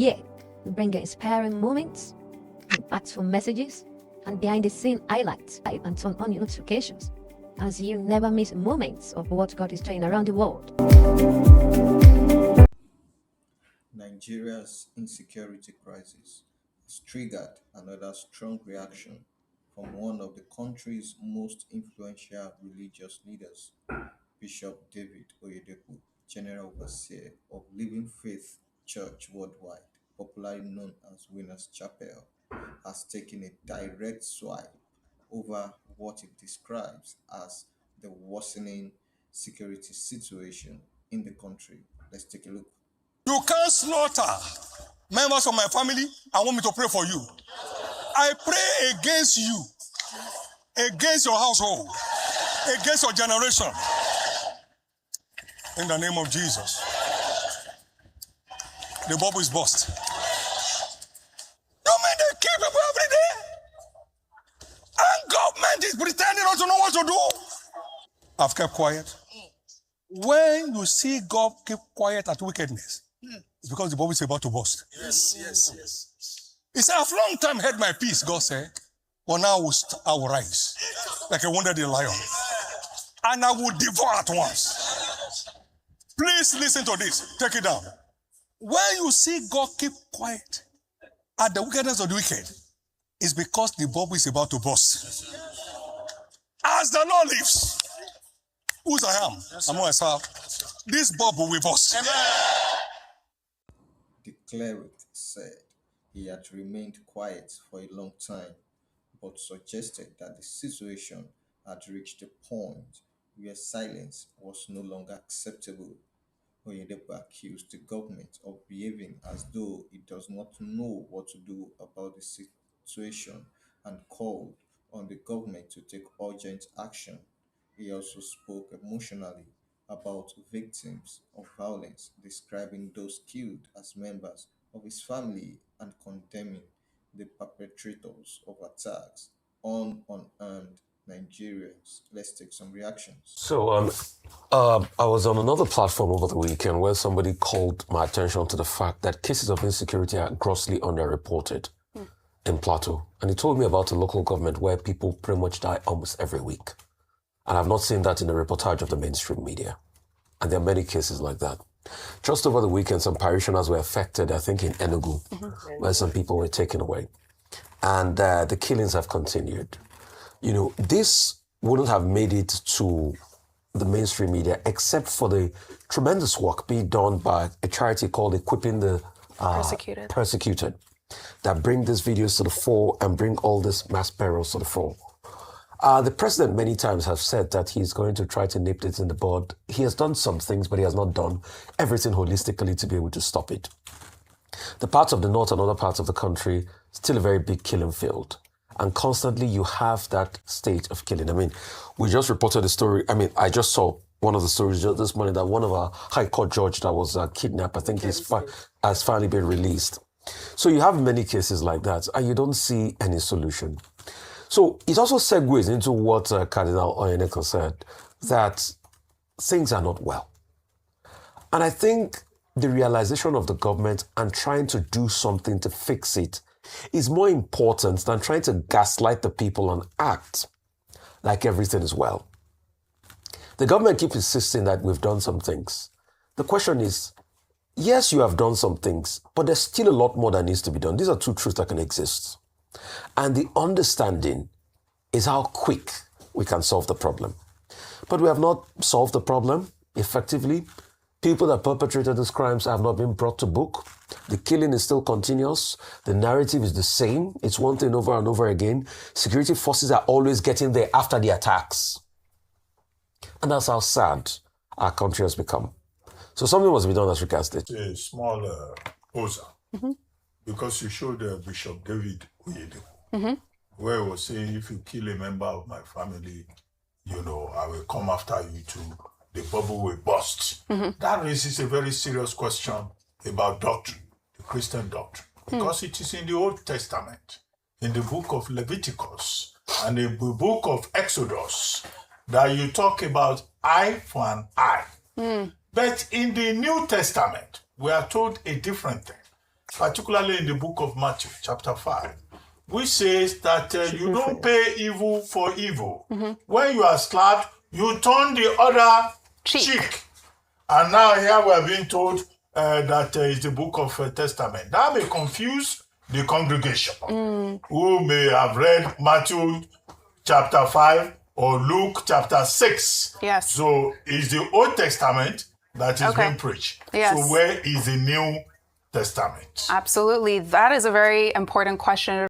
Yeah, we bring you inspiring moments, impactful messages, and behind-the-scene highlights and turn on your notifications, as you never miss moments of what God is doing around the world. Nigeria's insecurity crisis has triggered another strong reaction from one of the country's most influential religious leaders, Bishop David Oyedepo, General Overseer of Living Faith Church Worldwide, popularly known as Winners Chapel, has taken a direct swipe over what it describes as the worsening security situation in the country. Let's take a look. You can't slaughter members of my family and want me to pray for you. I pray against you, against your household, against your generation. In the name of Jesus. The bubble is burst. You mean they kill people every day? And government is pretending not to know what to do? I've kept quiet. When you see God keep quiet at wickedness, it's because the bubble is about to burst. Yes. He said, I've long time held my peace, God said, but now I will rise like a wounded lion. And I will devour at once. Please listen to this. Take it down. When you see God keep quiet at the wickedness of the wicked, it's because the bubble is about to burst. As the Lord lives, whose I am, I'm myself, this bubble will burst. The cleric said he had remained quiet for a long time, but suggested that the situation had reached a point where silence was no longer acceptable. Oyedepo accused the government of behaving as though it does not know what to do about the situation and called on the government to take urgent action. He also spoke emotionally about victims of violence, describing those killed as members of his family and condemning the perpetrators of attacks on unarmed Nigerians. Let's take some reactions. So I was on another platform over the weekend where somebody called my attention to the fact that cases of insecurity are grossly underreported in Plateau. And he told me about a local government where people pretty much die almost every week. And I've not seen that in the reportage of the mainstream media. And there are many cases like that. Just over the weekend, some parishioners were affected, I think in Enugu, where some people were taken away. And the killings have continued. You know, this wouldn't have made it to the mainstream media except for the tremendous work being done by a charity called Equipping the Persecuted that bring these videos to the fore and bring all these mass perils to the fore. The president many times has said that he's going to try to nip it in the bud. He has done some things, but he has not done everything holistically to be able to stop it. The parts of the north and other parts of the country, still a very big killing field. And constantly you have that state of killing. I mean, we just reported a story. I mean, I just saw one of the stories just this morning that one of our high court judge that was kidnapped, I think has finally been released. So you have many cases like that, and you don't see any solution. So it also segues into what Cardinal Oyedepo said, that things are not well. And I think the realization of the government and trying to do something to fix it is more important than trying to gaslight the people and act like everything is well. The government keeps insisting that we've done some things. The question is, yes, you have done some things, but there's still a lot more that needs to be done. These are two truths that can exist. And the understanding is how quick we can solve the problem. But we have not solved the problem effectively. People that perpetrated these crimes have not been brought to book. The killing is still continuous. The narrative is the same. It's one thing over and over again. Security forces are always getting there after the attacks. And that's how sad our country has become. So something must be done as regards this. A small poser, because you showed Bishop David Oyedepo, where he was saying, if you kill a member of my family, you know, I will come after you too. The bubble will burst. That raises a very serious question about doctrine, the Christian doctrine, because it is in the Old Testament, in the book of Leviticus and the book of Exodus, that you talk about eye for an eye. But in the New Testament, we are told a different thing. particularly in the book of Matthew, chapter 5, which says that you don't pay evil for evil. When you are slapped, you turn the other cheek. And now here we are being told that is the book of Testament. That may confuse the congregation who may have read Matthew chapter 5 or Luke chapter 6. Yes. So it's the Old Testament that is being preached. Yes. So where is the New Testament? Absolutely. That is a very important question.